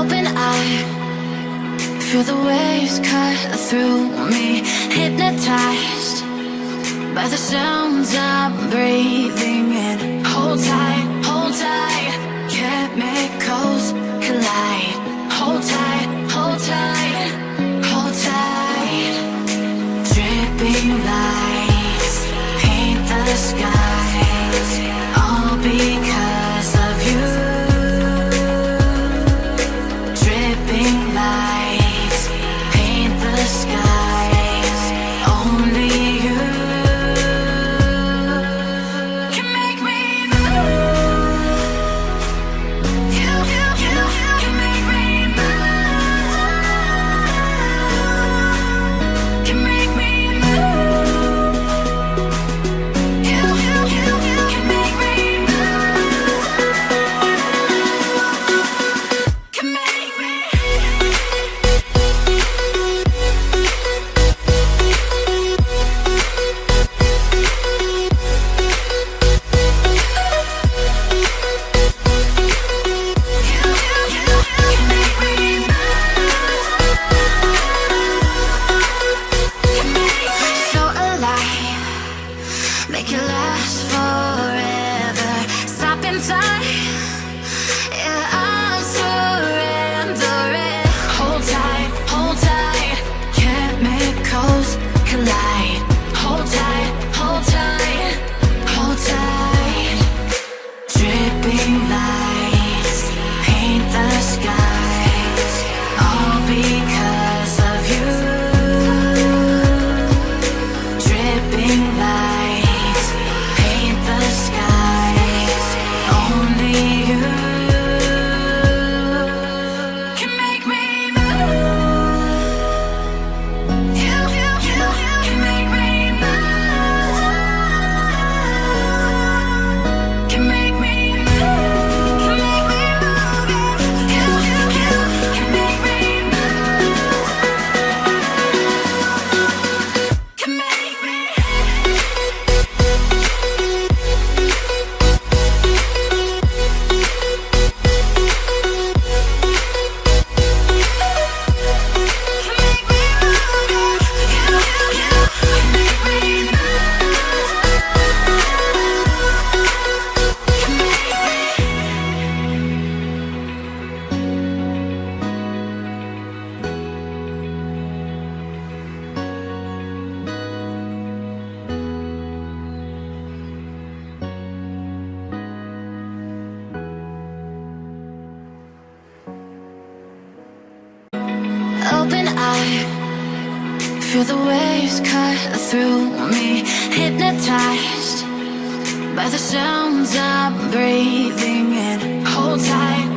Open eye, feel the waves cut through me. Hypnotized by the sounds I'm breathing in. Hold tight, hold tight, chemicals collide. Hold tight, hold tight, hold tight. Dripping lights paint the skies, all because of you. Dripping lights paint the skies, only you can make me move. You can make me move. Can make me move. You can make me move. Can make me. So alive, make it last forever. Stop in time, yeah, I'm surrendering. Hold tight, chemicals collide. Hold tight, hold tight, hold tight. Dripping lights paint the skies, all because of you. Dripping lights paint the skies, only you can make me move. You can make me move. Can make me move. Can make me move. You can make me move. Can make me. Open eye, feel the waves cut through me. Hypnotized by the sounds I'm breathing in. Hold tight,